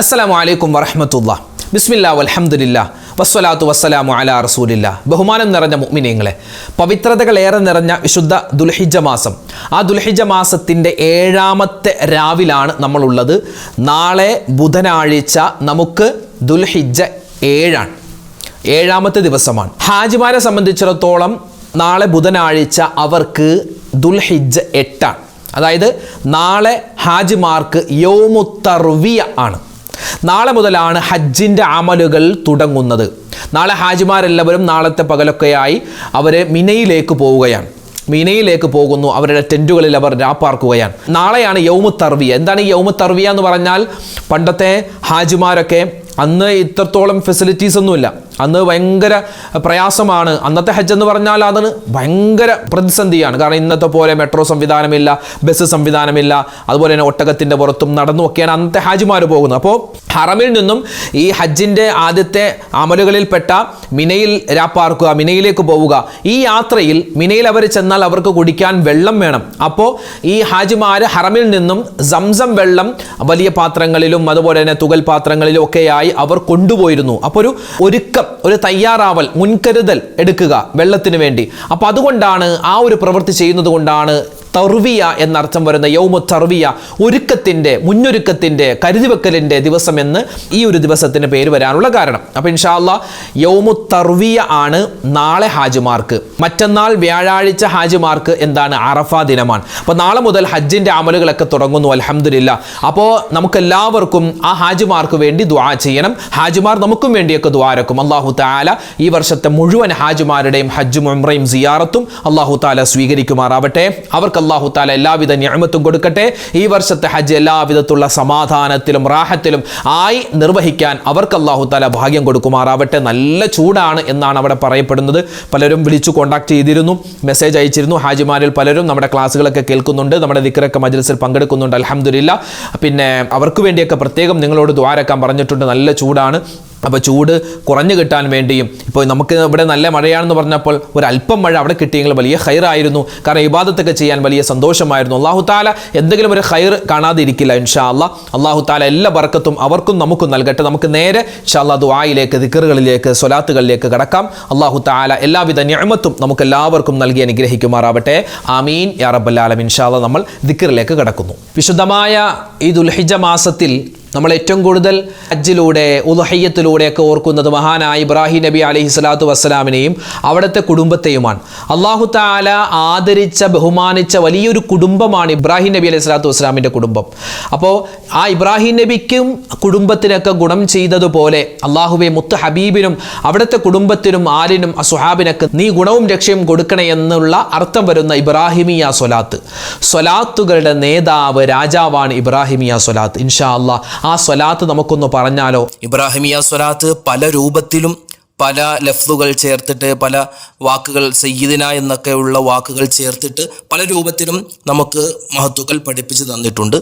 അസ്സലാമു അലൈക്കും വറഹ്മത്തുള്ളാഹി. ബിസ്മില്ലാഹി വൽഹംദുലില്ലാഹ് വസ്സലാത്തു വസ്സലാമു അലാ റസൂലില്ലാഹ്. ബഹുമാനം നിറഞ്ഞ മുഅ്മിനീങ്ങളെ, പവിത്രതകളേറെ നിറഞ്ഞ വിശുദ്ധ ദുൽഹിജ്ജ മാസം, ആ ദുൽഹിജ്ജ മാസത്തിൻ്റെ 7ാമത്തെ രാവിലാണ് നമ്മളുള്ളത്. നാളെ ബുധനാഴ്ച നമുക്ക് ദുൽഹിജ്ജ 7 7ാമത്തെ ദിവസമാണ്. ഹാജിമാരെ സംബന്ധിച്ചിടത്തോളം നാളെ ബുധനാഴ്ച അവർക്ക് ദുൽഹിജ്ജ 8. അതായത് നാളെ ഹാജിമാർക്ക് യൗമുത്തർവിയ ആണ്. നാളെ മുതലാണ് ഹജ്ജിൻ്റെ അമലുകൾ തുടങ്ങുന്നത്. നാളെ ഹാജിമാരെല്ലാവരും നാളത്തെ പകലൊക്കെയായി അവർ മിനയിലേക്ക് പോവുകയാണ്. മിനയിലേക്ക് പോകുന്നു. അവരുടെ ടെൻറ്റുകളിൽ അവർ രാപ്പാർക്കുകയാണ്. നാളെയാണ് യൗമുത്തർവിയ. എന്താണ് ഈ യൗമുത്തർവിയ എന്ന് പറഞ്ഞാൽ? പണ്ടത്തെ ഹാജിമാരൊക്കെ അന്ന് ഇത്രത്തോളം ഫെസിലിറ്റീസ് ഒന്നുമില്ല. അന്ന് ഭയങ്കര പ്രയാസമാണ്. അന്നത്തെ ഹജ്ജ് എന്ന് പറഞ്ഞാൽ അതിന് ഭയങ്കര പ്രതിസന്ധിയാണ്. കാരണം ഇന്നത്തെ പോലെ മെട്രോ സംവിധാനമില്ല, ബസ് സംവിധാനമില്ല, അതുപോലെ തന്നെ ഒട്ടകത്തിൻ്റെ പുറത്തും നടന്നുമൊക്കെയാണ് അന്നത്തെ ഹാജിമാർ പോകുന്നത്. അപ്പോൾ ഹറമിൽ നിന്നും ഈ ഹജ്ജിൻ്റെ ആദ്യത്തെ അമലുകളിൽപ്പെട്ട മിനയിൽ രാപ്പാർക്കുക, മിനയിലേക്ക് പോവുക. ഈ യാത്രയിൽ മിനയിൽ അവർ ചെന്നാൽ അവർക്ക് കുടിക്കാൻ വെള്ളം വേണം. അപ്പോൾ ഈ ഹാജിമാർ ഹറമിൽ നിന്നും സംസം വെള്ളം വലിയ പാത്രങ്ങളിലും അതുപോലെ തന്നെ തുകൽ പാത്രങ്ങളിലും ഒക്കെയായി അവർ കൊണ്ടുപോയിരുന്നു. അപ്പോൾ ഒരു തയ്യാറാവൽ, മുൻകരുതൽ എടുക്കുക വെള്ളത്തിന് വേണ്ടി. അപ്പോൾ അതുകൊണ്ടാണ് ആ ഒരു പ്രവൃത്തി ചെയ്യുന്നത് കൊണ്ടാണ് തർവിയ എന്നർത്ഥം വരുന്ന യൗമു തർവിയ, ഒരുക്കത്തിൻ്റെ, മുന്നൊരുക്കത്തിൻ്റെ, കരുതിവെക്കലിൻ്റെ ദിവസം എന്ന് ഈ ഒരു ദിവസത്തിന് പേര് വരാനുള്ള കാരണം. അപ്പോൾ ഇൻഷാ അല്ലാഹ് യൗമു തർവിയ ആണ് നാളെ ഹാജിമാർക്ക്. മറ്റന്നാൾ വ്യാഴാഴ്ച ഹാജിമാർക്ക് എന്താണ്? അറഫ ദിനമാണ്. അപ്പോൾ നാളെ മുതൽ ഹജ്ജിൻ്റെ അമലുകളൊക്കെ തുടങ്ങുന്നു. അൽഹംദുലില്ലാ. അപ്പോൾ നമുക്കെല്ലാവർക്കും ആ ഹാജിമാർക്ക് വേണ്ടി ദുആ ചെയ്യണം. ഹാജിമാർ നമുക്കും വേണ്ടിയൊക്കെ ദുആരക്കും. അല്ലാഹു തആല ഈ വർഷത്തെ മുഴുവൻ ഹാജിമാരുടെയും ഹജ്ജും ഉംറയും സിയാറത്തും അല്ലാഹു തആല സ്വീകരിക്കുമാറാവട്ടെ. അവർക്ക് അല്ലാഹു തആല എല്ലാവിധ നിഅമത്തും കൊടുക്കട്ടെ. ഈ വർഷത്തെ ഹജ്ജ് എല്ലാവിധത്തുള്ള സമാധാനത്തിലും റാഹത്തിലും ആയി നിർവഹിക്കാൻ അവർക്ക് അല്ലാഹു തആല ഭാഗ്യം കൊടുക്കുമാറാവട്ടെ. നല്ല ചൂടാണ് എന്നാണ് അവിടെ പറയപ്പെടുന്നത്. പലരും വിളിച്ചു കോൺടാക്ട് ചെയ്തിരുന്നു, മെസ്സേജ് അയച്ചിരുന്നു. ഹാജിമാരിൽ പലരും നമ്മുടെ ക്ലാസ്സുകളൊക്കെ കേൾക്കുന്നുണ്ട്, നമ്മുടെ ദിക്റൊക്കെ മജ്ലിസിൽ പങ്കെടുക്കുന്നുണ്ട്. അൽഹംദുലില്ലാ. പിന്നെ അവർക്ക് വേണ്ടിയൊക്കെ പ്രത്യേകം നിങ്ങളോട് ദുആരക്കാൻ പറഞ്ഞിട്ടുണ്ട്. നല്ല ചൂടാണ്. അപ്പോൾ ചൂട് കുറഞ്ഞു കിട്ടാൻ വേണ്ടിയും, ഇപ്പോൾ നമുക്ക് ഇവിടെ നല്ല മഴയാണെന്ന് പറഞ്ഞപ്പോൾ ഒരല്പം മഴ അവിടെ കിട്ടിയെങ്കിൽ വലിയ ഖൈറായിരുന്നു. കാരണം ഇബാദത്തൊക്കെ ചെയ്യാൻ വലിയ സന്തോഷമായിരുന്നു. അല്ലാഹു തആല എന്തെങ്കിലും ഒരു ഖൈർ കാണാതെ ഇരിക്കില്ല ഇൻഷാ അല്ലാഹ്. അല്ലാഹു തആല എല്ലാ ബർക്കത്തും അവർക്കും നമുക്കും നൽകട്ടെ. നമുക്ക് നേരെ ഇൻഷാ അല്ലാഹ് ദുആയിലേക്ക്, ദിക്റുകളിലേക്ക്, സ്വലാത്തുകളിലേക്ക് കടക്കാം. അല്ലാഹു തആല എല്ലാവിധ നിഅമത്തും നമുക്ക് എല്ലാവർക്കും നൽകി അനുഗ്രഹിക്കുമാറാവട്ടെ. ആമീൻ യാ റബ്ബൽ ആലമീൻ. ഇൻഷാ അല്ലാഹ് നമ്മൾ ദിക്റിലേക്ക് കടക്കുന്നു. വിശുദ്ധമായ ഈ ദുൽഹിജ്ജ മാസത്തിൽ നമ്മൾ ഏറ്റവും കൂടുതൽ ഹജ്ജിലൂടെ, ഉളുഹിയ്യത്തിലൂടെയൊക്കെ ഓർക്കുന്നത് മഹാനായ ഇബ്രാഹിം നബി അലൈഹി സ്വലാത്തു വസ്സലാമിനെയും അവിടുത്തെ കുടുംബത്തെയുമാണ്. അല്ലാഹു തആല ആദരിച്ച, ബഹുമാനിച്ച വലിയൊരു കുടുംബമാണ് ഇബ്രാഹിം നബി അലൈഹി സ്വലാത്തു വസ്സലാമിൻ്റെ കുടുംബം. അപ്പോൾ ആ ഇബ്രാഹിം നബിക്കും കുടുംബത്തിനൊക്കെ ഗുണം ചെയ്തതുപോലെ അള്ളാഹുവെ മുത്ത് ഹബീബിനും അവിടുത്തെ കുടുംബത്തിനും ആലിനും അസുഹാബിനൊക്കെ നീ ഗുണവും രക്ഷയും കൊടുക്കണേ എന്നുള്ള അർത്ഥം വരുന്ന ഇബ്രാഹിമിയ സ്വലാത്ത്, സ്വലാത്തുകളുടെ നേതാവ്, രാജാവാണ് ഇബ്രാഹിമിയ സ്വലാത്ത്. ഇൻഷാ അല്ലാഹ് ആ സ്വലാത്ത് നമുക്കൊന്ന് പറഞ്ഞാലോ? ഇബ്രാഹിമിയ സ്വലാത്ത് പല രൂപത്തിലും പല ലഫ്ലുകൾ ചേർത്തിട്ട്, പല വാക്കുകൾ, സയ്യിദിന എന്നൊക്കെയുള്ള വാക്കുകൾ ചേർത്തിട്ട് പല രൂപത്തിലും നമുക്ക് മഹത്തുക്കൾ പഠിപ്പിച്ചു തന്നിട്ടുണ്ട്.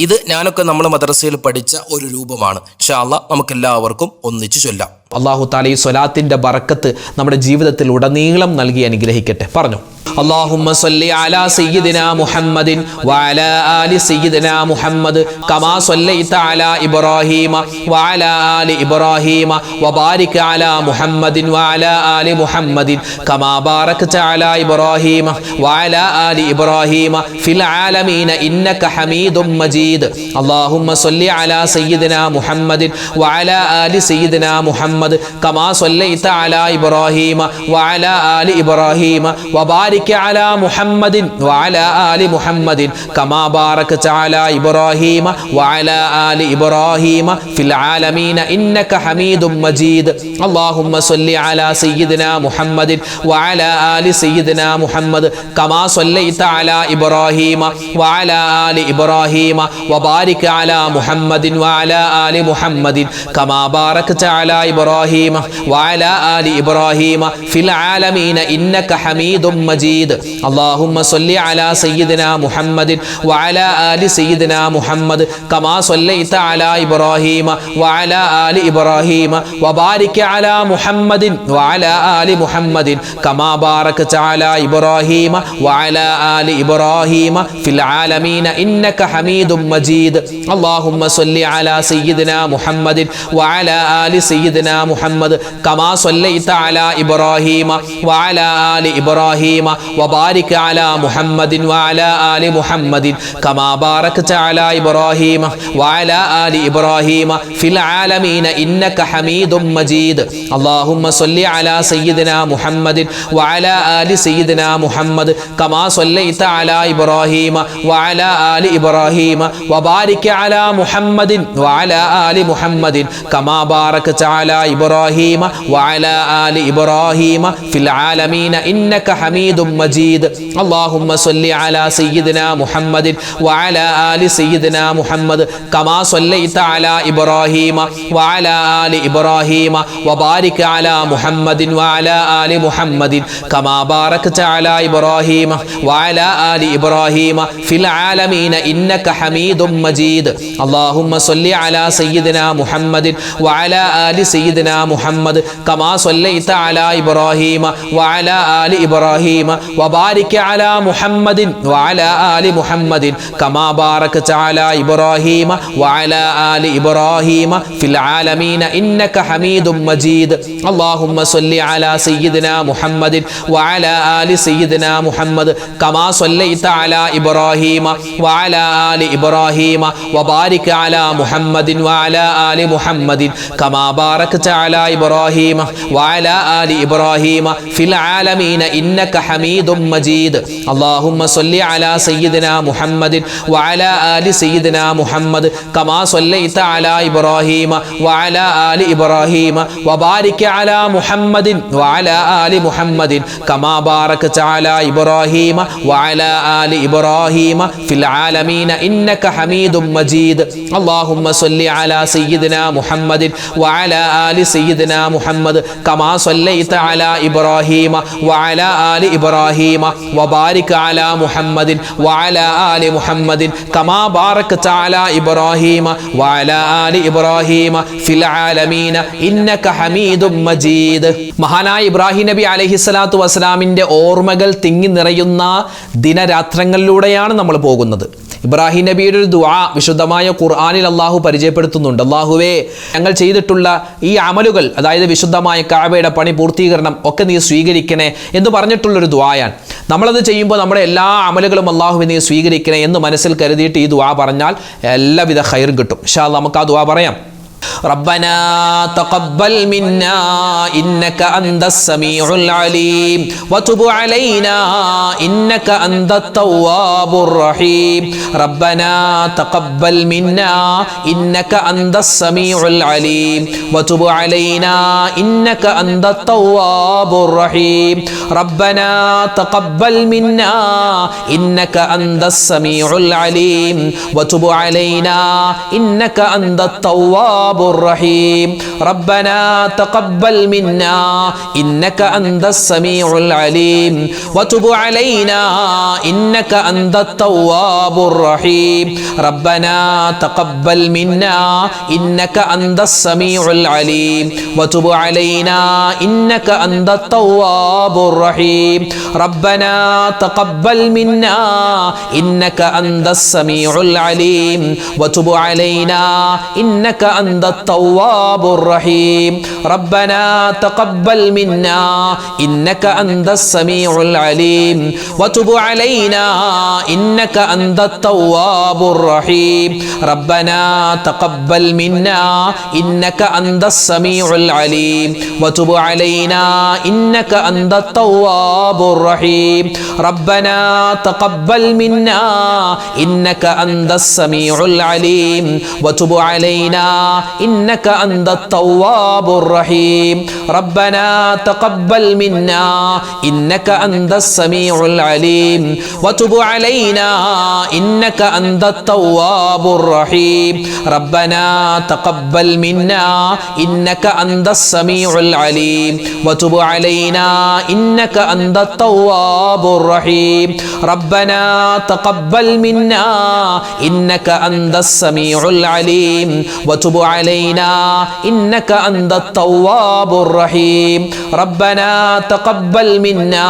ഇത് ഞാനൊക്കെ നമ്മൾ മദ്രസയിൽ പഠിച്ച ഒരു രൂപമാണ്. ഇൻഷാ അല്ലാഹ് നമുക്കെല്ലാവർക്കും ഒന്നിച്ചു ചൊല്ലാം. അല്ലാഹു തആല ഈ സ്വലാത്തിൻ്റെ ബറക്കത്ത് നമ്മുടെ ജീവിതത്തിൽ ഉടനീളം നൽകി അനുഗ്രഹിക്കട്ടെ. പറഞ്ഞു: اللهم صل على سيدنا محمد وعلى آل سيدنا محمد كما صليت على إبراهيم وعلى آل إبراهيم وبارك على محمد وعلى آل محمد كما باركت على إبراهيم وعلى آل إبراهيم في العالمين إنك حميد مجيد. اللهم صل على سيدنا محمد وعلى آل سيدنا محمد كما صليت على إبراهيم وعلى آل إبراهيم وبارك على محمد وعلى آل محمد كما باركت على إبراهيم وعلى آل إبراهيم في العالمين إنك حميد مجيد. اللهم صل على سيدنا محمد وعلى آل سيدنا محمد كما صليت على إبراهيم وعلى آل إبراهيم وبارك على محمد وعلى آل محمد كما باركت على إبراهيم إبراهيم وعلى آل إبراهيم في العالمين إنك حميد مجيد اللهم صل على سيدنا محمد وعلى آل سيدنا محمد كما صليت على إبراهيم وعلى آل إبراهيم وبارك على محمد وعلى آل محمد كما باركت على إبراهيم وعلى آل إبراهيم في العالمين إنك حميد مجيد اللهم صل على سيدنا محمد وعلى آل سيدنا محمد كما صليت على إبراهيم وعلى آل إبراهيم وبارك على محمد وعلى آل محمد كما باركت على إبراهيم وعلى آل إبراهيم في العالمين إنك حميد مجيد اللهم صل على سيدنا محمد وعلى آل سيدنا محمد كما صليت على إبراهيم وعلى آل إبراهيم وبارك على محمد وعلى آل محمد كما باركت على إبراهيم وعلى آل إبراهيم في العالمين إنك حميد مجيد اللهم صل على سيدنا محمد وعلى آل سيدنا محمد كما صليت على إبراهيم وعلى آل إبراهيم وبارك على محمد وعلى آل محمد كما باركت على إبراهيم وعلى آل إبراهيم في العالمين إنك حميد مجيد اللهم صل على سيدنا محمد وعلى آل سيدنا محمد كما صليت على إبراهيم وعلى آل إبراهيم وبارك على محمد وعلى آل محمد كما باركت على إبراهيم وعلى آل إبراهيم في العالمين إنك حميد مجيد اللهم صل على سيدنا محمد وعلى آل سيدنا محمد كما صليت على إبراهيم وعلى آل إبراهيم وبارك على محمد وعلى آل محمد كما باركت على إبراهيم وعلى آل إبراهيم في العالمين إنك حميد مجيد اللهم صل على سيدنا محمد وعلى آل سيدنا محمد كما صليت على إبراهيم وعلى آل إبراهيم وبارك على محمد وعلى آل محمد كما باركت على إبراهيم وعلى آل إبراهيم في العالمين إنك حميد مجيد اللهم صل على سيدنا محمد وعلى آل سيدنا محمد كما صليت على إبراهيم وعلى آل إبراهيم وبارك على محمد وعلى آل محمد كما باركت على إبراهيم وعلى آل إبراهيم في العالمين إنك حميد مجيد മഹാനായ ഇബ്രാഹിം നബി അലൈഹിസ്സലാത്തു വസ്സലാമിൻ്റെ ഓർമ്മകൾ തിങ്ങി നിറയുന്ന ദിനരാത്രങ്ങളിലൂടെയാണ് നമ്മൾ പോകുന്നത്. ഇബ്രാഹിം നബിയുടെ ഒരു ദുആ വിശുദ്ധമായ ഖുർആനിൽ അള്ളാഹു പരിചയപ്പെടുത്തുന്നുണ്ട്. അള്ളാഹുവേ, ഞങ്ങൾ ചെയ്തിട്ടുള്ള ഈ അമലുകൾ, അതായത് വിശുദ്ധമായ കഅബയുടെ പണി പൂർത്തീകരണം ഒക്കെ നീ സ്വീകരിക്കണേ എന്ന് പറഞ്ഞിട്ടുള്ളൊരു ദുആയാണ്. നമ്മളത് ചെയ്യുമ്പോൾ നമ്മുടെ എല്ലാ അമലുകളും അള്ളാഹുവെ നീ സ്വീകരിക്കണേ എന്ന് മനസ്സിൽ കരുതിയിട്ട് ഈ ദുആ പറഞ്ഞാൽ എല്ലാവിധ ഖൈറും കിട്ടും. ഇൻഷാ അല്ലാഹ് നമുക്ക് ആ ദുആ പറയാം. ربنا تقبل منا إنك أنت السميع العليم وتب علينا إنك أنت التواب الرحيم ربنا تقبل منا إنك أنت السميع العليم وتب علينا إنك أنت التواب الرحيم ربنا تقبل منا إنك أنت السميع العليم وتب علينا إنك أنت التواب الرحيم ربنا تقبل منا إنك أنت السميع العليم وتب علينا إنك أنت التواب الرحيم ربنا تقبل منا إنك أنت السميع العليم وتب علينا إنك أنت التواب الرحيم ربنا تقبل منا إنك أنت السميع العليم وتب علينا إنك أنت التواب الرحيم ربنا تقبل منا إنك أنت السميع العليم وتب علينا إنك أنت التواب الرحيم ربنا تقبل منا إنك أنت السميع العليم وتب علينا إنك أنت التواب الرحيم ربنا تقبل منا إنك أنت السميع العليم وتب علينا إنك أنت التواب الرحيم ربنا تقبل منا إنك أنت السميع العليم وتب علينا إنك أنت التواب الرحيم ربنا تقبل منا إنك أنت السميع العليم وتب علينا إنك أنت التواب الرحيم ربنا تقبل منا إنك أنت السميع العليم وتب علينا إنك أنت التواب الرحيم ربنا تقبل منا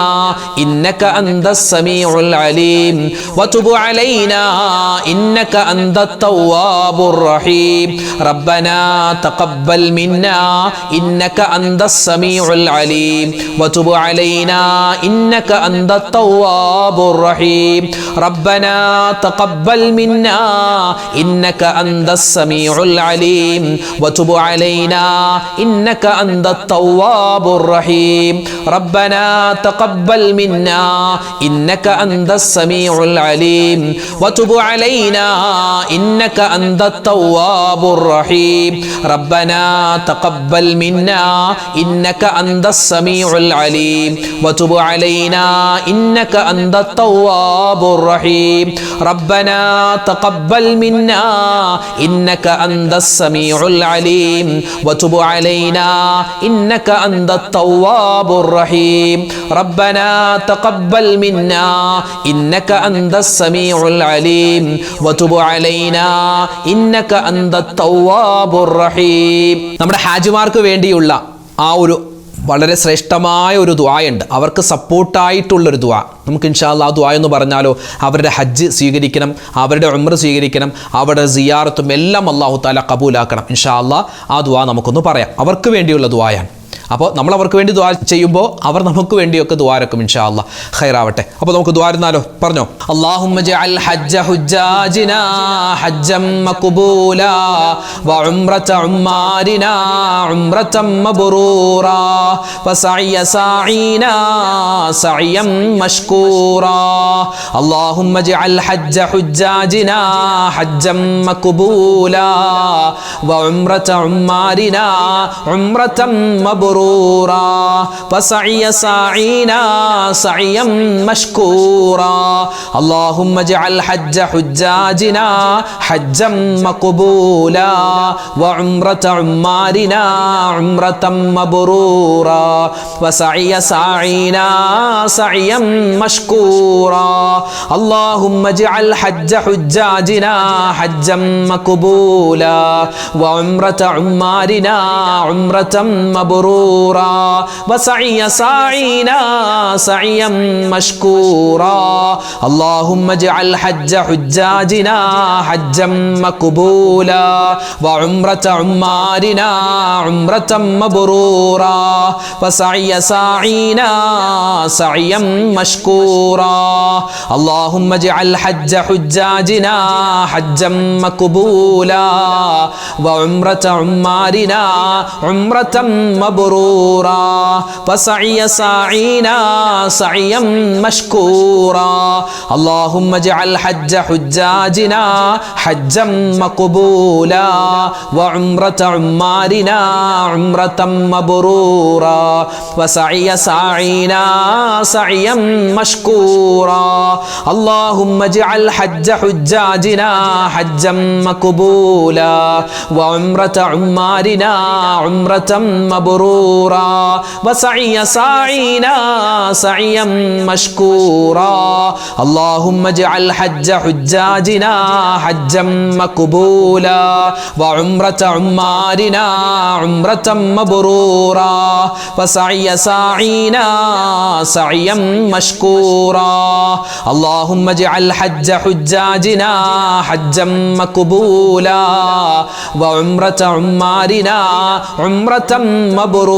إنك أنت السميع العليم وتب علينا إنك أنت التواب الرحيم ربنا تقبل منا إنك أنت السميع العليم وتب علينا إنك أنت التواب الرحيم ربنا تقبل منا إنك أنت السميع العليم وتب علينا إنك أنت التواب الرحيم ربنا تقبل منا إنك أنت السميع العليم وتب علينا إنك أنت التواب الرحيم ربنا تقبل منا إنك أنت السميع العليم وتب علينا إنك أنت التواب الرحيم ربنا تقبل منا إنك أنت السميع العليم وتب علينا إنك أنت التواب الرحيم ربنا تقبل منا إنك أنت السميع العليم وتب علينا إنك أنت التواب الرحيم നമ്മുടെ ഹാജിമാർക്ക് വേണ്ടിയുള്ള ആ ഒരു വളരെ ശ്രേഷ്ഠമായ ഒരു ദുആയുണ്ട്. അവർക്ക് സപ്പോർട്ടായിട്ടുള്ളൊരു ദുആ. നമുക്ക് ഇൻഷാ അല്ലാഹ് ആ ദുആ എന്ന് പറഞ്ഞാലോ അവരുടെ ഹജ്ജ് സ്വീകരിക്കണം, അവരുടെ ഉംറ സ്വീകരിക്കണം, അവരുടെ സിയാറത്തും എല്ലാം അല്ലാഹു തആല കബൂലാക്കണം. ഇൻഷാ അല്ലാഹ് ആ ദുആ നമുക്കൊന്ന് പറയാം. അവർക്ക് വേണ്ടിയുള്ള ദുആയാണ്. അപ്പോൾ നമ്മൾ അവർക്ക് വേണ്ടി ദുആ ചെയ്യുമ്പോൾ അവർ നമുക്ക് വേണ്ടിയൊക്കെ ദുആരക്കും ഇൻഷാ അല്ലാഹ് ഖൈറാവട്ടെ. അപ്പോൾ നമുക്ക് ദുആരുന്നാലോ? പറഞ്ഞോ. അല്ലാഹുമ്മ ജഅൽ ഹജ്ജ ഹുജ്ജാജിനാ ഹജ്ജം മഖ്ബൂലാ വ ഉംറത ഉമ്മാരിനാ ഉംറതം മബ്റൂറാ വസഅയ സഈനാ സഅയം മഷ്കൂറാ. അല്ലാഹുമ്മ ജഅൽ ഹജ്ജ ഹുജ്ജാജിനാ ഹജ്ജം മഖ്ബൂലാ വ ഉംറത ഉമ്മാരിനാ ഉംറതം മബ്റൂറാ وسعي سعينا سعيا مشكورا. اللهم اجعل حج حجاجنا حجا مقبولا وعمرة عمارنا عمرة مبرورا وسعي سعينا سعيا مشكورا. اللهم اجعل حج حجاجنا حجا مقبولا وعمرة عمارنا عمرة مبرورا وسعي سعينا سعيا مشكورا. اللهم اجعل حج حجاجنا حجا مقبولا وعمرة عمارنا عمرة مبرورا وسعي سعينا سعيا مشكورا. اللهم اجعل حج حجاجنا حجا مقبولا وعمرة عمارنا عمرة مبرورا وسعي سعينا سعيا مشكورا. اللهم اجعل حج حجاجنا حجا مقبولا وعمرة عمارنا عمرة مبرورا وسعي سعينا سعيا مشكورا. اللهم اجعل حج حجاجنا حجا مقبولا وعمرة عمارنا عمرة مبرورا وسعي سعينا سعيا مشكورا. اللهم اجعل حج حجاجنا حجا مقبولا وعمرة عمارنا عمرة مبرورا وسعي سعينا سعيا مشكورا. اللهم اجعل حج حجاجنا حجا مقبولا وعمرة عمارنا عمرة مبرورا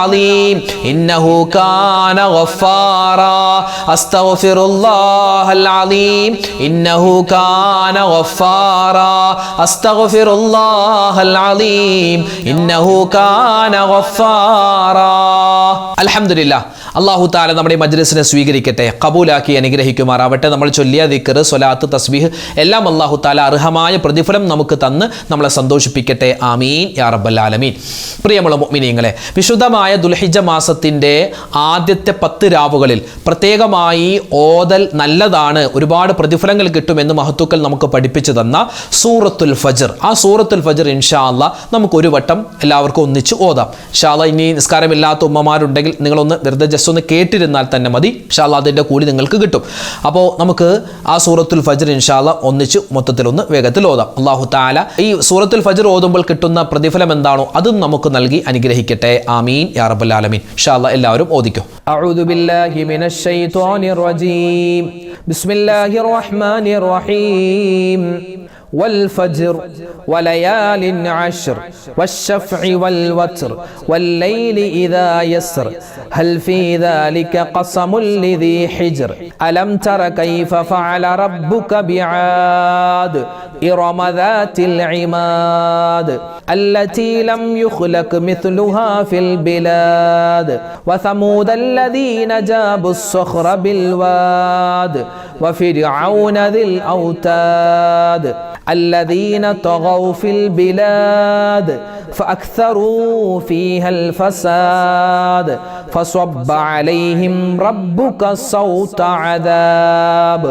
العظيم إنه كان غفارا أستغفر الله العظيم إنه كان غفارا أستغفر الله العظيم إنه كان غفارا الحمد لله അല്ലാഹു തആല നമ്മുടെ മജ്ലിസിനെ സ്വീകരിക്കട്ടെ, ഖബൂലാക്കി അനുഗ്രഹിക്കുമാറാവട്ടെ. നമ്മൾ ചൊല്ലിയ ദിക്ർ, സ്വലാത്ത്, തസ്ബീഹ് എല്ലാം അല്ലാഹു തആല അർഹമായ പ്രതിഫലം നമുക്ക് തന്ന് നമ്മളെ സന്തോഷിപ്പിക്കട്ടെ. ആമീൻ യാ റബ്ബൽ ആലമീൻ. പ്രിയമുള്ള മുഅ്മിനീങ്ങളെ, വിശുദ്ധമായ ദുൽഹിജ്ജ മാസത്തിൻ്റെ ആദ്യത്തെ 10 രാവുകളിൽ പ്രത്യേകമായി ഓതൽ നല്ലതാണ്, ഒരുപാട് പ്രതിഫലങ്ങൾ കിട്ടുമെന്ന് മഹത്തുക്കൾ നമുക്ക് പഠിപ്പിച്ചു തന്ന സൂറത്തുൽ ഫജ്ർ, ആ സൂറത്തുൽ ഫജ്ർ ഇൻഷാ അല്ലാഹ് നമുക്ക് ഒരു വട്ടം എല്ലാവർക്കും ഒന്നിച്ച് ഓതാം. ഇൻഷാ അല്ലാഹ് ഇനി നിസ്കാരമില്ലാത്ത ഉമ്മമാരുണ്ടെങ്കിൽ നിങ്ങളൊന്ന് വെറുതെ ഒന്ന് കേട്ടിരുന്നാൽ തന്നെ മതി, ഇൻഷാ അല്ലാഹ് അതിൻ്റെ കൂലി നിങ്ങൾക്ക് കിട്ടും. അപ്പോൾ നമുക്ക് ആ സൂറത്തുൽ ഫജ്ർ ഇൻഷാ അല്ലാഹ് ഒന്നിച്ച് മൊത്തത്തിലൊന്ന് വേഗത്തിൽ ഓതാം. അല്ലാഹു തആല ഈ സൂറത്തുൽ ഫജ്ർ ഓതുമ്പോൾ കിട്ടുന്ന പ്രതിഫലം എന്താണോ അതും നമുക്ക് നൽകി അനുഗ്രഹിക്കട്ടെ. ആമീൻ യാ റബ്ബൽ ആലമീൻ. ഇൻഷാ അല്ലാഹ് എല്ലാവരും ഓദിക്കോ. അഊദു ബില്ലാഹി മിനശ് ശൈത്വാനിർ റജീം. ബിസ്മില്ലാഹിർ റഹ്മാനിർ റഹീം. والفجر وليال عشر والشفع والوتر والليل إذا يسر هل في ذلك قسم لذي حجر ألم تر كيف فعل ربك بعاد إرم ذات العماد التي لم يخلق مثلها في البلاد وثمود الذين جابوا الصخر بالواد وفرعون ذي الأوتاد الذين طغوا في البلاد فأكثروا فيها الفساد فصب عليهم ربك صوت عذاب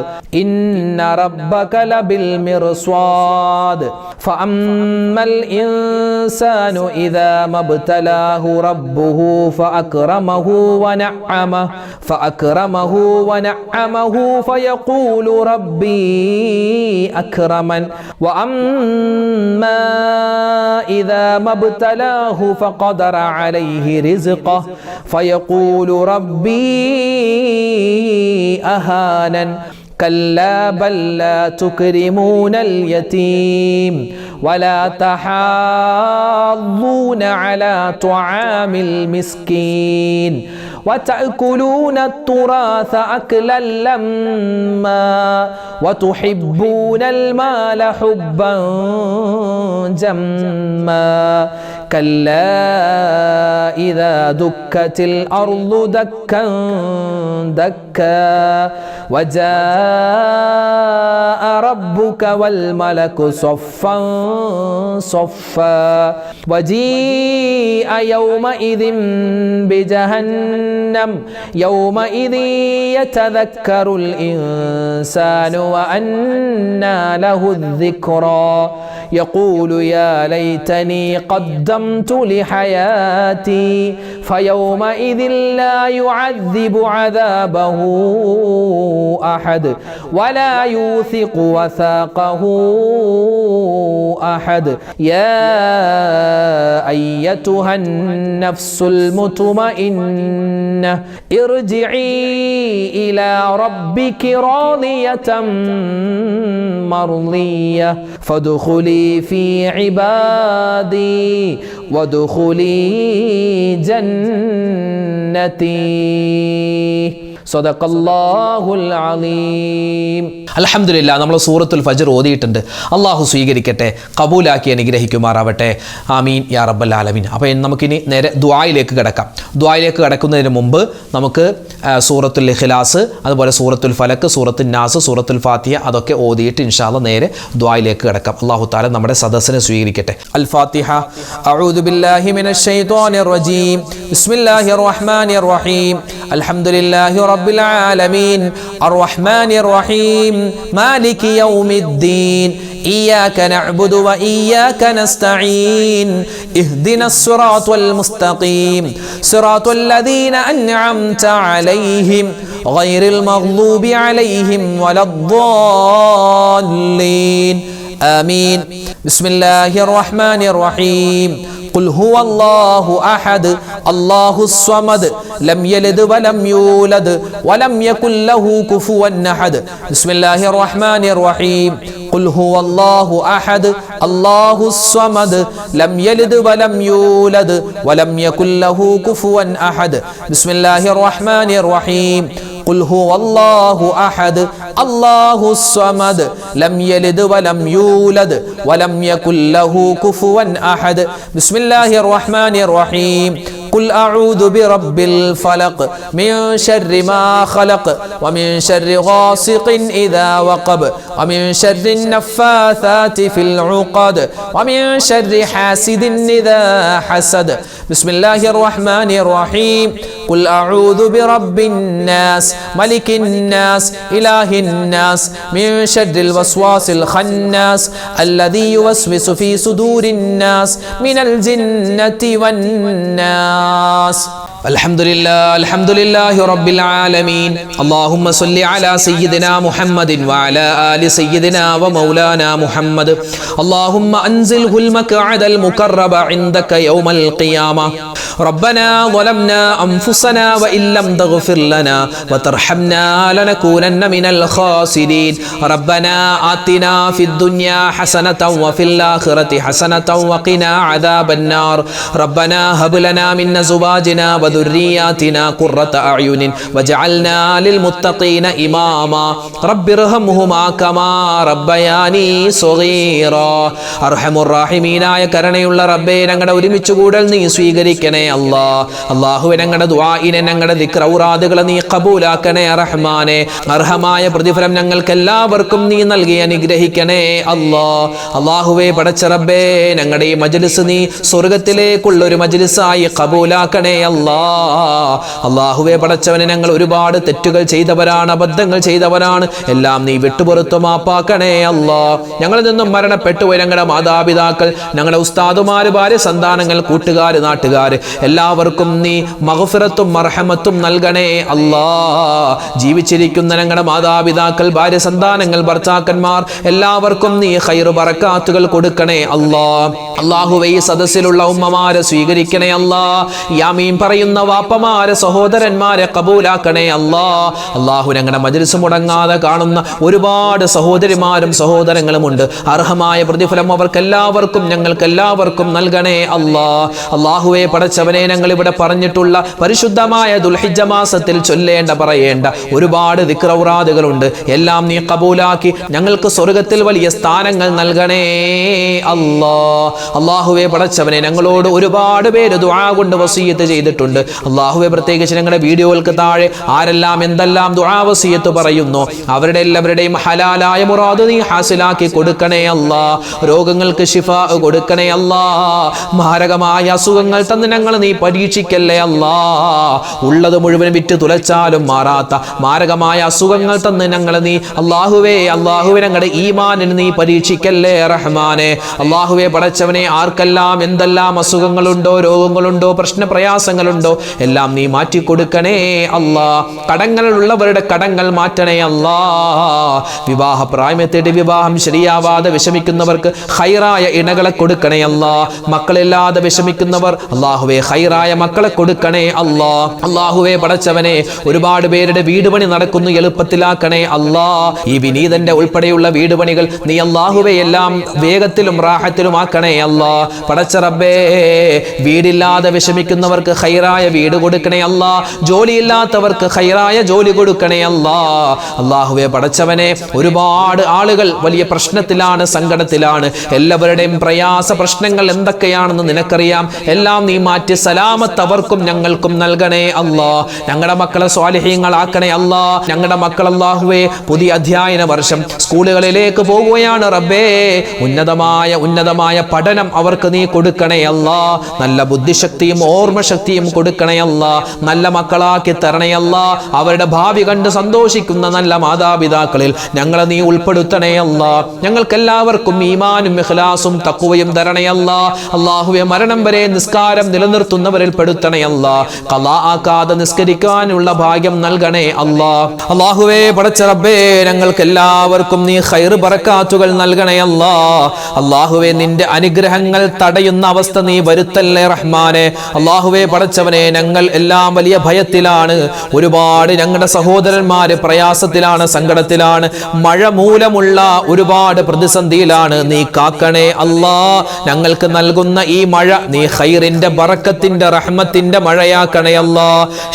إن ربك لبالمرصاد فأما الإنسان إذا ما ابتلاه ربه فأكرمه ونعمه فيقول ربي أكرمن وأما إذا ما ابتلاه فقدر عليه رزقه فيقول ربي أهانن كلا بل لا تكرمون اليتيم ولا تحاضون على طعام المسكين وتأكلون التراث أكلا لما وتحبون المال حبا جما كلا إذا دكت الأرض دكا دكا وجاء ربك والملك صفا صفا وجيء يومئذ بجهنم يومئذ يتذكر الإنسان وأنى له الذكرى يقول يا ليتني قدمت لحياتي فيومئذ لا يعذب عذابه أحد ولا يوثق وثاقه أحد يا أيتها النفس المطمئنة ارجعي إلى ربك راضية مرضية فادخلي في عبادي وادخلي جنتي സദഖല്ലാഹുൽ അലീം. അൽഹംദുലില്ലാ, നമ്മൾ സൂറത്തുൽ ഫജ്ർ ഓതിയിട്ടുണ്ട്. അള്ളാഹു സ്വീകരിക്കട്ടെ, കബൂലാക്കി അനുഗ്രഹിക്കുമാറാവട്ടെ. ആമീൻ യാ റബ്ബൽ ആലമീൻ. അപ്പോൾ നമുക്കിനി നേരെ ദുആയിലേക്ക് കിടക്കാം. ദുആയിലേക്ക് കിടക്കുന്നതിന് മുമ്പ് നമുക്ക് സൂറത്തുൽ ഇഖ്ലാസ്, അതുപോലെ സൂറത്തുൽ ഫലക്ക്, സൂറത്തുൽ നാസ്, സൂറത്തുൽ ഫാത്തിഹ അതൊക്കെ ഓതിയിട്ട് ഇൻഷാ അല്ലാഹ് നേരെ ദുആയിലേക്ക് കിടക്കാം. അല്ലാഹു തആല നമ്മുടെ സദസ്സിനെ സ്വീകരിക്കട്ടെ. അൽ ഫാത്തിഹ. അഊദു ബില്ലാഹി മിനശ് ശൈത്വാനിർ റജീം. ബിസ്മില്ലാഹിർ റഹ്മാനിർ റഹീം. അൽഹംദുലില്ലാഹി റബ്ബിൽ ആലമീൻ അർറഹ്മാനിർ റഹീം മാലികി യൗമിദ്ദീൻ إياك نعبد وإياك نستعين اهدنا الصراط المستقيم صراط الذين أنعمت عليهم غير المغضوب عليهم ولا الضالين آمين بسم الله الرحمن الرحيم قل هو الله أحد الله الصمد لم يلد ولم يولد ولم يكن له كفوا أحد بسم الله الرحمن الرحيم ഖുൽ ഹുവല്ലാഹു അഹദ് അല്ലാഹുസ് സ്വമദ് ലം യലിദ് വലം യൂലദ് വലം യകുൽ ലഹു കുഫുവൻ അഹദ്. ബിസ്മില്ലാഹിർ റഹ്മാനിർ റഹീം. ഖുൽ ഹുവല്ലാഹു അഹദ് അല്ലാഹുസ് സ്വമദ് ലം യലിദ് വലം യൂലദ് വലം യകുൽ ലഹു കുഫുവൻ അഹദ്. ബിസ്മില്ലാഹിർ റഹ്മാനിർ റഹീം. قل أعوذ برب الفلق من شر ما خلق ومن شر غاسق إذا وقب ومن شر النفاثات في العقد ومن شر حاسد إذا حسد. بسم الله الرحمن الرحيم. قل أعوذ برب الناس ملك الناس إله الناس من شر الوسواس الخناس الذي يوسوس في صدور الناس من الجنة والناس. الحمد لله رب العالمين. اللهم صل على سيدنا محمد وعلى آل سيدنا ومولانا محمد. اللهم أنزله المقعد المقرب عندك يوم القيامة. ربنا ظلمنا أنفسنا وإن لم تغفر لنا وترحمنا لنكونن من الخاسرين. ربنا آتنا في الدنيا حسنة وفي الآخرة حسنة وقنا عذاب النار. ربنا هب لنا من أزواجنا وذرياتنا قرة أعين وجعلنا للمتقين إماما. رب ارحمهما كما ربياني صغيرا. അർഹമുർ റഹീമീനായ കരുണയുള്ള റബ്ബേ, ഞങ്ങളുടെ ഒരുമിച്ച് കൂടൽ നീ സ്വീകരിക്കണേ അല്ലാ. അല്ലാഹുവേ, ഞങ്ങളുടെ ദുആഇനെ ഞങ്ങളുടെ ദിക്ർ ഔറാദുകളെ നീ ഖബൂലാക്കണേ റഹ്മാനെ. അർഹമായ പ്രതിഫലം ഞങ്ങൾക്ക് എല്ലാവർക്കും നീ നൽകി അനുഗ്രഹിക്കണേ അല്ലാ. അല്ലാഹുവേ, പടച്ച റബ്ബേ, ഞങ്ങളുടെ ഈ മജ്ലിസ് നീ സ്വർഗ്ഗത്തിലേക്കുള്ള ഒരു മജ്ലിസായി ഖബൂലാക്കണേ അല്ലാ. അല്ലാഹുവേ, പടച്ചവനെ, ഞങ്ങൾ ഒരുപാട് തെറ്റുകൾ ചെയ്തവരാണ്, അബദ്ധങ്ങൾ ചെയ്തവരാണ്. എല്ലാം നീ വിട്ടുപുറത്തു മാപ്പാക്കണേ അല്ലാ. ഞങ്ങളിൽ നിന്നും മരണപ്പെട്ടു പോയ ഞങ്ങളുടെ മാതാപിതാക്കൾ, ഞങ്ങളുടെ ഉസ്താദുമാര്, ഭാര്യ, സന്താനങ്ങൾ, കൂട്ടുകാര്, നാട്ടുകാര് എല്ലാവർക്കും നീ മഗ്ഫിറത്തും മർഹമത്തും നൽകണേ അല്ലാ. ജീവിച്ചിരിക്കുന്ന ഞങ്ങളുടെ മാതാപിതാക്കൾ, ഭാര്യ, സന്താനങ്ങൾ, ഭർത്താക്കന്മാർ എല്ലാവർക്കും നീ ഖൈർ ബറകാത്തുകൾ കൊടുക്കണേ അല്ലാ. അല്ലാഹുവേ, ഈ സദസ്സിലുള്ള ഉമ്മമാരെ സ്വീകരിക്കണേ അല്ലാ. യാമീൻ പറയുന്ന വാപ്പമാരെ, സഹോദരന്മാരെ കബൂലാക്കണേ അല്ലാ. അല്ലാഹു, ഞങ്ങളുടെ മജ്ലിസ് മുടങ്ങാതെ കാണുന്ന ഒരുപാട് സഹോദരിമാരും സഹോദരങ്ങളും ഉണ്ട്. അർഹമായ പ്രതിഫലം അവർക്കെല്ലാവർക്കും ഞങ്ങൾക്കെല്ലാവർക്കും നൽകണേ അല്ലാ. അല്ലാഹുവേ, പടച്ചവനെ, ഞങ്ങൾ ഇവിടെ പറഞ്ഞിട്ടുള്ള പരിശുദ്ധമായ ദുൽഹിജ്ജ മാസത്തിൽ ചൊല്ലേണ്ട പറയേണ്ട ഒരുപാട് ദിക്ർ ഔറാദുകളുണ്ട്. എല്ലാം നീ കബൂലാക്കി ഞങ്ങൾക്ക് സ്വർഗ്ഗത്തിൽ വലിയ സ്ഥാനങ്ങൾ നൽകണേ അല്ലാ. അല്ലാഹുവേ, പടച്ചവനെ, ഞങ്ങളോട് ഒരുപാട് പേര് ദുആ കൊണ്ട് വസിയ്യത്ത് ചെയ്തിട്ടുണ്ട്. അല്ലാഹുവേ, പ്രത്യേകിച്ച് ഞങ്ങളുടെ വീഡിയോകൾക്ക് താഴെ ആരെല്ലാം എന്തെല്ലാം ദുആ വസിയ്യത്ത് പറയുന്നു അവരുടെ എല്ലാവരുടെയും ഹലാലായ മുറാദ് നീ ഹാസിലാക്കി കൊടുക്കണേ അല്ലാ. രോഗങ്ങൾക്ക് ശിഫാ കൊടുക്കണേ അല്ലാ. മാരകമായ അസുഖങ്ങൾ തന്ന് ഞങ്ങൾ നീ പരീക്ഷിക്കല്ലേ അല്ലാ. ഉള്ളത് മുഴുവൻ വിറ്റ് തുലച്ചാലും മാറാത്ത മാരകമായ അസുഖങ്ങൾ തന്ന് ഞങ്ങൾ നീ അല്ലാഹുവേ ഞങ്ങളുടെ ഈമാനിന് നീ പരീക്ഷിക്കല്ലേ റഹ്മാനെ. അല്ലാഹുവേ, പടച്ചവനെ, ആർക്കെല്ലാം എന്തെല്ലാം അസുഖങ്ങളുണ്ടോ, രോഗങ്ങളുണ്ടോ, പ്രയാസങ്ങളുണ്ടോ എല്ലാം നീ മാറ്റിക്കൊടുക്കണേ അല്ലാ. കടങ്ങളുള്ളവരുടെ കടങ്ങൾ മാറ്റണേ അല്ലാ. വിവാഹ പ്രായമെത്തിയിട്ട് വിവാഹം ശരിയാവാതെ വിഷമിക്കുന്നവർക്ക് ഖൈറായ ഇണകളെ കൊടുക്കണേ അല്ലാ. മക്കളില്ലാതെ വിഷമിക്കുന്നവർ അല്ലാഹുവേ ഖൈറായ മക്കളെ കൊടുക്കണേ അല്ലാ. അല്ലാഹുവേ, പടച്ചവനെ, ഒരുപാട് പേരുടെ വീട് പണി നടക്കുന്നു, എളുപ്പത്തിലാക്കണേ അല്ലാ. ഈ വിനീതന്റെ ഉൾപ്പെടെയുള്ള വീട് പണികൾ നീ അല്ലാഹുവേ എല്ലാം വേഗത്തിലും റാഹത്തിലും ആക്കണേ അല്ലാ. പടച്ച റബ്ബേ, വീടില്ലാതെ വിഷമിക്കുന്നവർക്ക് ഖൈറായ വീട് കൊടുക്കണേ അല്ലാ. ജോലിയില്ലാത്തവർക്ക് ഖൈറായ ജോലി കൊടുക്കണേ അല്ലാ. അല്ലാഹുവേ, പടച്ചവനെ, ഒരുപാട് ആളുകൾ വലിയ പ്രശ്നത്തിലാണ്, സങ്കടത്തിലാണ്. എല്ലാവരുടെയും പ്രയാസ പ്രശ്നങ്ങൾ എന്തൊക്കെയാണെന്ന് നിനക്കറിയാം. എല്ലാം നീ മാറ്റി സലാമത്ത് അവർക്കും ഞങ്ങൾക്കും നൽകണേ അല്ലാ. ഞങ്ങളുടെ മക്കളെ സ്വാലിഹീങ്ങളാക്കണേ അല്ലാ. ഞങ്ങളുടെ മക്കൾ അല്ലാഹുവേ പുതിയ അധ്യയന വർഷം സ്കൂളുകളിലേക്ക് പോകുകയാണ് റബ്ബേ. ഉന്നതമായ പഠനം അവർക്ക് നീ കൊടുക്കണേ അല്ലാ. നല്ല ബുദ്ധിശക്തിയും ഓർമ്മശക്തിയും കൊടുക്കണേ അല്ലാ. നല്ല മക്കളാക്കി തരണേ അല്ലാ. അവരുടെ ഭാവി കണ്ട് സന്തോഷിക്കുന്ന നല്ല മാതാപിതാക്കളിൽ ഞങ്ങളെ നീ ഉൾപ്പെടുത്തണേ അല്ലാ. ഞങ്ങൾക്കെല്ലാവർക്കും ഈമാനും ഇഖ്ലാസും തഖ്വയും തരണേ അല്ലാ. അല്ലാഹുവേ, മരണം വരെ നിസ്കാരം നിലനിർത്തുന്നവരിൽ പെടുത്തണേ അല്ലാ. ഖളാ ആക്കാതെ നിസ്കരിക്കാനുള്ള ഭാഗ്യം നൽകണേ അല്ലാ. അല്ലാഹുവേ, പടച്ച റബ്ബേ, ഞങ്ങൾക്കെല്ലാവർക്കും നീ ഖൈർ ബറകാത്തുകൾ നൽകണേ അല്ലാ. അല്ലാഹുവേ, നിന്റെ അനുഗ്രഹങ്ങൾ തടയുന്ന അവസ്ഥ നീ വരുത്തല്ലേ റഹ്മാനെ. അല്ലാഹുവേ, പടച്ചവനെ, പടച്ചവനെ ഞങ്ങൾ എല്ലാം വലിയ ഭയത്തിലാണ്. ഒരുപാട് ഞങ്ങളുടെ സഹോദരന്മാര് പ്രയാസത്തിലാണ്, സങ്കടത്തിലാണ്, മഴ മൂലമുള്ള ഒരുപാട് പ്രതിസന്ധിയിലാണ്. നീ കാക്കണേ അല്ലാ. ഞങ്ങൾക്ക് നൽകുന്ന ഈ മഴ നീ ഖൈറിന്റെ ബറക്കത്തിന്റെ റഹ്മത്തിന്റെ മഴയാക്കണേ അല്ലാ.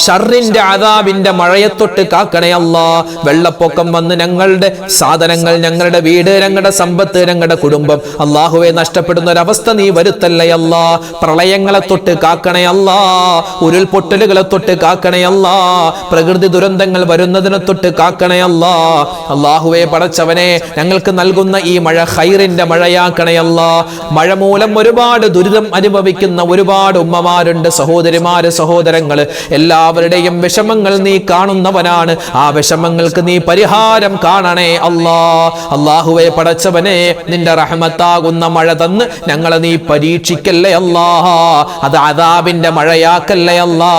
ഷർറിന്റെ അദാബിന്റെ മഴയെ തൊട്ട് കാക്കണേ അല്ലാ. വെള്ളപ്പൊക്കം വന്ന് ഞങ്ങളുടെ സാധനങ്ങൾ, ഞങ്ങളുടെ വീട്, ഞങ്ങളുടെ സമ്പത്ത്, ഞങ്ങളുടെ കുടുംബം അല്ലാഹുവേ നഷ്ടപ്പെടുന്ന ഒരവസ്ഥ നീ വരുത്തല്ലേ അല്ലാ. പ്രളയങ്ങളെ തൊട്ട് കാക്കണേ അല്ലാ. ഉരുൾപൊട്ടലുകളെ തൊട്ട് കാക്കണേ അല്ലാ. പ്രകൃതി ദുരന്തങ്ങൾ വരുന്നതിനെ തൊട്ട് കാക്കണേ അല്ലാ. അല്ലാഹുവേ പടച്ചവനെ ഞങ്ങൾക്ക് നൽകുന്ന ഈ മഴ ഖൈറിന്റെ മഴയാക്കണേ അല്ലാ. മഴ മൂലം ഒരുപാട് ദുരിതം അനുഭവിക്കുന്ന ഒരുപാട് ഉമ്മമാരുണ്ട്, സഹോദരിമാര്, സഹോദരങ്ങള്. എല്ലാവരുടെയും വിഷമങ്ങൾ നീ കാണുന്നവനാണ്. ആ വിഷമങ്ങൾക്ക് നീ പരിഹാരം കാണണേ അല്ലാ. അല്ലാഹുവേ പടച്ചവനെ നിന്റെ റഹ്മത്താകുന്ന മഴ തന്ന് ഞങ്ങളെ നീ പരീക്ഷിക്കല്ലേ അല്ലാ. അത് അദാബിന്റെ മഴയാക്കല്ലേ അല്ലാ.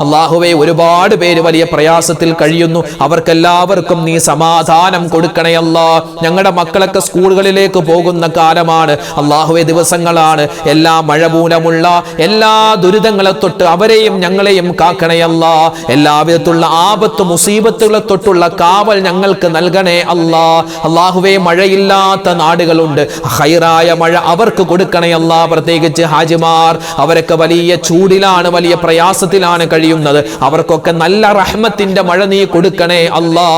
അല്ലാഹുവേ ഒരുപാട് പേര് വലിയ പ്രയാസത്തിൽ കഴിയുന്നു. അവർക്കെല്ലാവർക്കും നീ സമാധാനം കൊടുക്കണേ അല്ലാ. ഞങ്ങളുടെ മക്കളൊക്കെ സ്കൂളുകളിലേക്ക് പോകുന്ന കാലമാണ് അല്ലാഹുവേ, ദിവസങ്ങളാണ്. എല്ലാ മഴ മൂലമുള്ള എല്ലാ ദുരിതങ്ങളെ തൊട്ട് അവരെയും ഞങ്ങളെയും കാക്കണേ അല്ലാ. എല്ലാവിധത്തുള്ള ആപത്ത് മുസീബത്തുകളെ തൊട്ടുള്ള കാവൽ ഞങ്ങൾക്ക് നൽകണേ അല്ലാ. അല്ലാഹുവേ മഴയില്ലാത്ത നാടുകളുണ്ട്, ഖൈറായ മഴ അവർക്ക് കൊടുക്കണേ അല്ലാ. പ്രത്യേകിച്ച് ഹാജിമാർ, അവരൊക്കെ വലിയ ചൂടിലാണ്, വലിയ പ്രയാസത്തിലാണ് കഴിയുന്നത്. അവർക്കൊക്കെ നല്ല റഹ്മത്തിന്റെ മഴ നീ കൊടുക്കണേ അല്ലാ.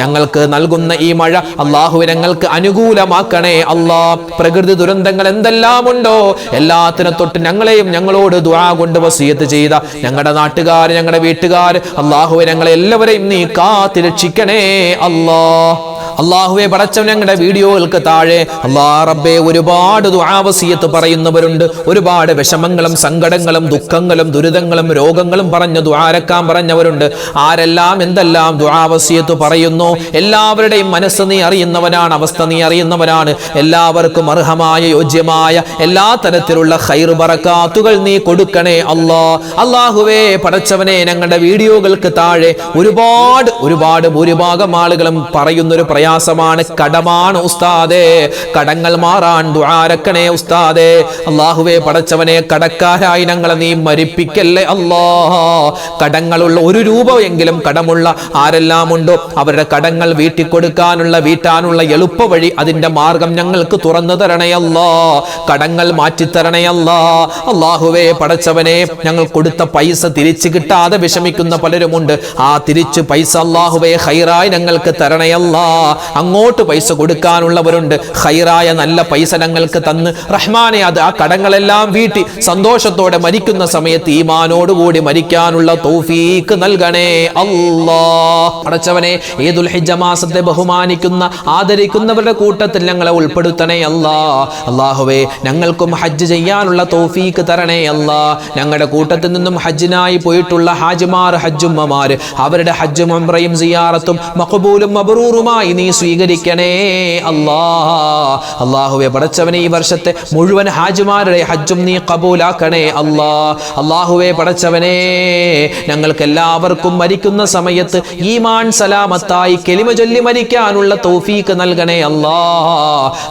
ഞങ്ങൾക്ക് നൽകുന്ന ഈ മഴ അല്ലാഹുവേ ഞങ്ങൾക്ക് അനുകൂലമാക്കണേ അല്ലാ. പ്രകൃതി ദുരന്തങ്ങൾ എന്തെല്ലാം ഉണ്ടോ എല്ലാത്തിനെ തൊട്ട് ഞങ്ങളെയും ഞങ്ങളോട് ദുആ കൊണ്ട് വസിയത്ത് ചെയ്ത ഞങ്ങളുടെ നാട്ടുകാർ, ഞങ്ങളുടെ വീട്ടുകാർ അല്ലാഹുവേ ഞങ്ങളെ എല്ലാവരെയും നീ കാത്തിരക്ഷിക്കണേ അല്ലാ. അല്ലാഹുവേ പടച്ചവൻ ഞങ്ങളുടെ വീഡിയോകൾക്ക് താഴെ അല്ലാ റബ്ബേ ഒരുപാട് ദുആ വസിയത്ത് പറയുന്നവരുണ്ട്. ഒരുപാട് വിഷമങ്ങളും സങ്കടങ്ങളും ദുഃഖങ്ങളും ദുരിതങ്ങളും രോഗങ്ങളും പറഞ്ഞ് ദുആരക്കാൻ പറഞ്ഞവരുണ്ട്. ആരെല്ലാം എന്തെല്ലാം ദുആ വസിയത്ത് പറയുന്നു, എല്ലാവരുടെയും മനസ്സ് നീ അറിയുന്നവനാണ്, അവസ്ഥ നീ അറിയുന്നവനാണ്. എല്ലാവർക്കും അർഹമായ യോജ്യമായ എല്ലാ തരത്തിലുള്ള ഖൈർ ബറകാത്തുകൾ നീ കൊടുക്കണേ അല്ലാ. അല്ലാഹുവേ പടച്ചവനെ ഞങ്ങളുടെ വീഡിയോകൾക്ക് താഴെ ഒരുപാട് ഭൂരിഭാഗം ആളുകളും പറയുന്നൊരു പ്രയാസമാണ്, കടമാണ് ഉസ്താദേ. കടങ്ങൾ മാറാൻ ദുആരക്കണേ ഉസ്താദേ. അല്ലാഹുവേ പടച്ചവനെ കടക്കാരായി ഞങ്ങളെ നീ മരിപ്പിക്കല്ലേ അല്ലാ. കടങ്ങളുള്ള ഒരു രൂപയെങ്കിലും കടമുള്ള ആരെല്ലാം ഉണ്ടോ അവരുടെ കടങ്ങൾ വീട്ടാനുള്ള എളുപ്പ വഴി, അതിന്റെ മാർഗം ഞങ്ങൾക്ക് തുറന്നു തരണേ അല്ലാ. കടങ്ങൾ മാറ്റിത്തരണേ അല്ലാ. അല്ലാഹുവേ പടച്ചവനെ ഞങ്ങൾ കൊടുത്ത പൈസ തിരിച്ചു കിട്ടാതെ വിഷമിക്കുന്ന പലരുമുണ്ട്. ആ തിരിച്ചു പൈസ അല്ലാഹുവേ ഖൈറായി ഞങ്ങൾക്ക് തരണേ അല്ലാ. അങ്ങോട്ട് പൈസ കൊടുക്കാനുള്ളവരുണ്ട്, ഖൈറായ നല്ല പൈസ ഞങ്ങൾക്ക് തന്ന് റഹ്മാനെ അത് ആ കടങ്ങളെല്ലാം വീട്ടി സന്തോഷത്തോടെ മരിക്കുന്ന സമയത്ത് ഈമാനോടുകൂടി മരിക്കാനുള്ള തൗഫീക്ക് നൽകണേ അല്ലാ. പടച്ചവനെ ഈ ദുൽഹിജ്ജ മാസത്തെ ബഹുമാനിക്കുന്ന ആദരിക്കുന്നവരുടെ കൂട്ടത്തിൽ ഞങ്ങളെ ഉൾപ്പെടുത്തണേ അല്ലാ. അല്ലാഹുവേ ഞങ്ങൾക്കും ഹജ്ജ് ചെയ്യാനുള്ള തൗഫീക്ക് തരണേ അല്ലാ. ഞങ്ങളുടെ കൂട്ടത്തിൽ നിന്നും ഹജ്ജിനായി പോയിട്ടുള്ള ഹാജിമാർ, ഹജ്ജുമ്മമാര്, അവരുടെ ഹജ്ജും ഉംറയും സിയാറത്തും മഖബൂലും മബ്റൂറുമായി നീ സ്വീകരിക്കണേ അല്ലാ. അല്ലാഹുവേ പടച്ചവനെ ഈ വർഷത്തെ മുഴുവൻ ഹാജിമാരുടെ ഹജ്ജും നീ ഖബൂലാക്കണേ അല്ലാ. അല്ലാഹുവേ പടച്ചവനെ ഞങ്ങൾക്ക് എല്ലാവർക്കും മരിക്കുന്ന സമയത്ത് ഈമാൻ സലാമത്തായി കലിമ ചൊല്ലി മരിക്കാനുള്ള തൗഫീക്ക് നൽകണേ അല്ലാ.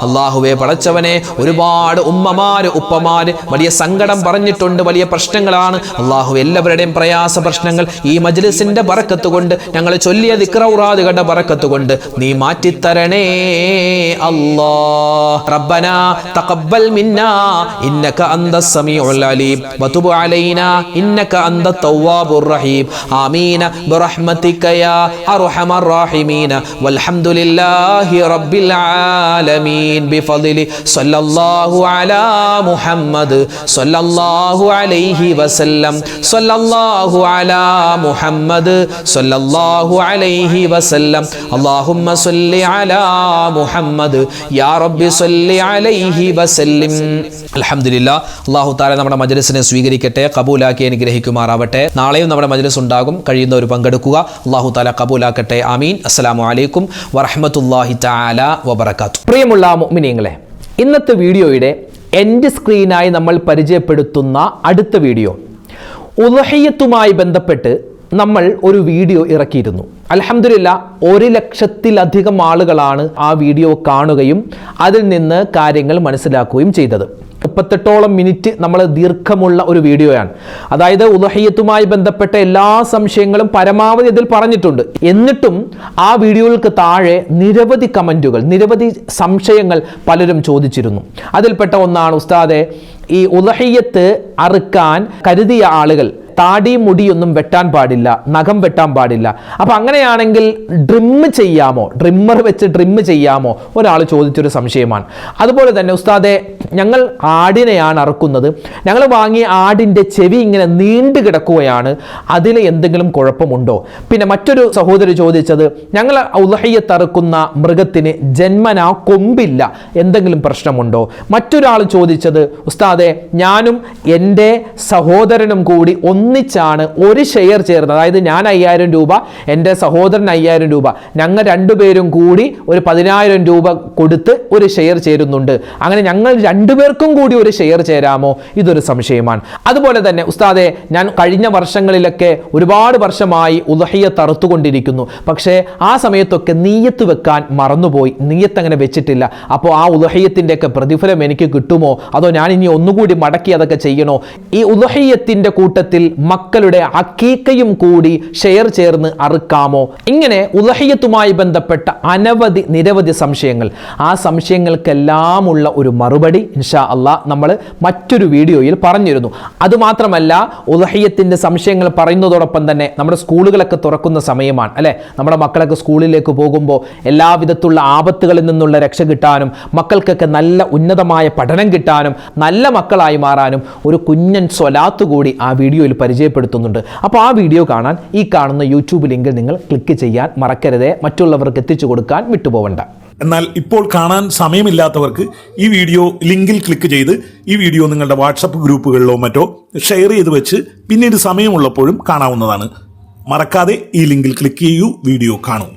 അല്ലാഹുവേ പടച്ചവനെ ഒരുപാട് ഉമ്മമാര്, ഉപ്പമാര് വലിയ സങ്കടം പറഞ്ഞിട്ടുണ്ട്, വലിയ പ്രശ്നങ്ങളാണ്. അല്ലാഹു എല്ലാവരുടെയും പ്രയാസ പ്രശ്നങ്ങൾ ഈ മജ്ലിസിന്റെ ബറക്കത്ത് കൊണ്ട്, ഞങ്ങൾ ചൊല്ലിയ ദിക്റൗറാദുകളുടെ ബറക്കത്ത് കൊണ്ട് നീ മാറ്റിത്തരണേ അല്ലാ. റബ്ബനാ തഖബ്ബൽ മിന്നാ ഇന്നക അന്തസ് സമീഉൽ അലീം വതുബ് അലൈനാ ഇന്നക അന്തത് തവ്വാബുർ റഹീം. ആമീൻ ബിറഹ്മതിക യാ അർഹമർ റഹീമീൻ. വൽഹംദുലില്ലാഹി റബ്ബിൽ ആലമീൻ. ബിഫദ്ലി സ്വല്ലല്ലാഹു അലാ മുഹമ്മദ് സ്വല്ലല്ലാഹു അലൈഹി വസല്ലം. സ്വല്ലല്ലാഹു അലാ മുഹമ്മദ് സ്വല്ലല്ലാഹു അലൈഹി വസല്ലം. അല്ലാഹുമ്മ സ്വല്ലി അലാ മുഹമ്മദ് യാ റബ്ബി സ്വല്ലി അലൈഹി വസല്ലം. അൽഹംദുലില്ലാ. അല്ലാഹു തആല നമ്മുടെ മജ്ലിസിനെ സ്വീകരിക്കട്ടെ, ഖബൂലാക്കി അനുഗ്രഹിക്കുമാറാവട്ടെ. നാളെയും നമ്മുടെ മജ്ലിസ് ഉണ്ടാകും, കഴിയുന്നവർ പങ്കെടുക്കുക. അല്ലാഹു തആല ഖബൂലാക്കട്ടെ. ആമീൻ. അസ്സലാമു അലൈക്കും വറഹ്മത്തുള്ളാഹി തആല വബറകാതുഹു. പ്രിയമുള്ള മുഅ്മിനീങ്ങളെ, ഇന്നത്തെ വീഡിയോയുടെ എൻഡ് സ്ക്രീനായി നമ്മൾ പരിചയപ്പെടുത്തുന്ന അടുത്ത വീഡിയോ ഉദ്ഹിയ്യത്തുമായി ബന്ധപ്പെട്ട് നമ്മൾ ഒരു വീഡിയോ ഇറക്കിയിരുന്നു. അൽഹംദുലില്ലാ 1,00,000-ലധികം ആളുകളാണ് ആ വീഡിയോ കാണുകയും അതിൽ നിന്ന് കാര്യങ്ങൾ മനസ്സിലാക്കുകയും ചെയ്തത്. 38ഓളം മിനിറ്റ് നമ്മൾ ദീർഘമുള്ള ഒരു വീഡിയോയാണ്. അതായത് ഉദ്ഹിയ്യത്തുമായി ബന്ധപ്പെട്ട എല്ലാ സംശയങ്ങളും പരമാവധി ഇതിൽ പറഞ്ഞിട്ടുണ്ട്. എന്നിട്ടും ആ വീഡിയോകൾക്ക് താഴെ നിരവധി കമൻറ്റുകൾ, നിരവധി സംശയങ്ങൾ പലരും ചോദിച്ചിരുന്നു. അതിൽപ്പെട്ട ഒന്നാണ്, ഉസ്താദെ, ഈ ഉദ്ഹിയ്യത്ത് അറുക്കാൻ കരുതിയ ആളുകൾ താടി മുടിയൊന്നും വെട്ടാൻ പാടില്ല, നഖം വെട്ടാൻ പാടില്ല. അപ്പം അങ്ങനെയാണെങ്കിൽ ട്രിമ്മർ വെച്ച് ട്രിം ചെയ്യാമോ? ഒരാൾ ചോദിച്ചൊരു സംശയമാണ്. അതുപോലെ തന്നെ, ഉസ്താദെ, ഞങ്ങൾ ആടിനെയാണ് അറുക്കുന്നത്, ഞങ്ങൾ വാങ്ങിയ ആടിൻ്റെ ചെവി ഇങ്ങനെ നീണ്ടു കിടക്കുകയാണ്, അതിൽ എന്തെങ്കിലും കുഴപ്പമുണ്ടോ? പിന്നെ മറ്റൊരു സഹോദരി ചോദിച്ചത്, ഞങ്ങൾ ഉദ്ഹിയ്യത്ത് അറുക്കുന്ന മൃഗത്തിന് ജന്മനാ കൊമ്പില്ല, എന്തെങ്കിലും പ്രശ്നമുണ്ടോ? മറ്റൊരാൾ ചോദിച്ചത്, ഉസ്താദെ, ഞാനും എൻ്റെ സഹോദരനും കൂടി ഒന്നിച്ചാണ് ഒരു ഷെയർ ചേർന്നത്, അതായത് ഞാൻ 5,000 രൂപ, എൻ്റെ സഹോദരൻ 5,000 രൂപ, ഞങ്ങൾ രണ്ടുപേരും കൂടി ഒരു 10,000 രൂപ കൊടുത്ത് ഒരു ഷെയർ ചേരുന്നുണ്ട്, അങ്ങനെ ഞങ്ങൾ രണ്ടുപേർക്കും കൂടി ഒരു ഷെയർ ചേരാമോ? ഇതൊരു സംശയമാണ്. അതുപോലെ തന്നെ, ഉസ്താദെ, ഞാൻ കഴിഞ്ഞ വർഷങ്ങളിലൊക്കെ ഒരുപാട് വർഷമായി ഉദ്ഹിയ്യത്ത് അറുത്തുകൊണ്ടിരിക്കുന്നു, പക്ഷേ ആ സമയത്തൊക്കെ നീയത്ത് വെക്കാൻ മറന്നുപോയി, നീയത്ത് അങ്ങനെ വെച്ചിട്ടില്ല. അപ്പോൾ ആ ഉദ്ഹിയ്യത്തിൻ്റെ ഒക്കെ പ്രതിഫലം എനിക്ക് കിട്ടുമോ? അതോ ഞാൻ ഇനി ഒന്നുകൂടി മടക്കി അതൊക്കെ ചെയ്യണോ? ഈ ഉദ്ഹിയ്യത്തിൻ്റെ കൂട്ടത്തിൽ മക്കളുടെ അക്കീക്കയും കൂടി ഷെയർ ചേർന്ന് അറുക്കാമോ? ഇങ്ങനെ ഉദ്ഹിയ്യത്തുമായി ബന്ധപ്പെട്ട നിരവധി സംശയങ്ങൾ. ആ സംശയങ്ങൾക്കെല്ലാമുള്ള ഒരു മറുപടി ഇൻഷാ അള്ളാഹ് നമ്മൾ മറ്റൊരു വീഡിയോയിൽ പറഞ്ഞിരുന്നു. അതുമാത്രമല്ല, ഉദ്ഹിയ്യത്തിൻ്റെ സംശയങ്ങൾ പറയുന്നതോടൊപ്പം തന്നെ നമ്മുടെ സ്കൂളുകളൊക്കെ തുറക്കുന്ന സമയമാണ് അല്ലേ? നമ്മുടെ മക്കളൊക്കെ സ്കൂളിലേക്ക് പോകുമ്പോൾ എല്ലാവിധത്തുള്ള ആപത്തുകളിൽ നിന്നുള്ള രക്ഷ കിട്ടാനും മക്കൾക്കൊക്കെ നല്ല ഉന്നതമായ പഠനം കിട്ടാനും നല്ല മക്കളായി മാറാനും ഒരു കുഞ്ഞൻ സ്വലാത്ത് കൂടി ആ വീഡിയോയിൽ പരിചയപ്പെടുത്തുന്നുണ്ട്. അപ്പോൾ ആ വീഡിയോ കാണാൻ ഈ കാണുന്ന യൂട്യൂബ് ലിങ്കിൽ നിങ്ങൾ ക്ലിക്ക് ചെയ്യാൻ മറക്കരുതേ, മറ്റുള്ളവർക്ക് എത്തിച്ചു കൊടുക്കാൻ വിട്ടുപോകണ്ട. എന്നാൽ ഇപ്പോൾ കാണാൻ സമയമില്ലാത്തവർക്ക് ഈ വീഡിയോ ലിങ്കിൽ ക്ലിക്ക് ചെയ്ത് ഈ വീഡിയോ നിങ്ങളുടെ വാട്സപ്പ് ഗ്രൂപ്പുകളിലോ മറ്റോ ഷെയർ ചെയ്ത് വെച്ച് പിന്നീട് സമയമുള്ളപ്പോഴും കാണാവുന്നതാണ്. മറക്കാതെ ഈ ലിങ്കിൽ ക്ലിക്ക് ചെയ്യൂ, വീഡിയോ കാണൂ.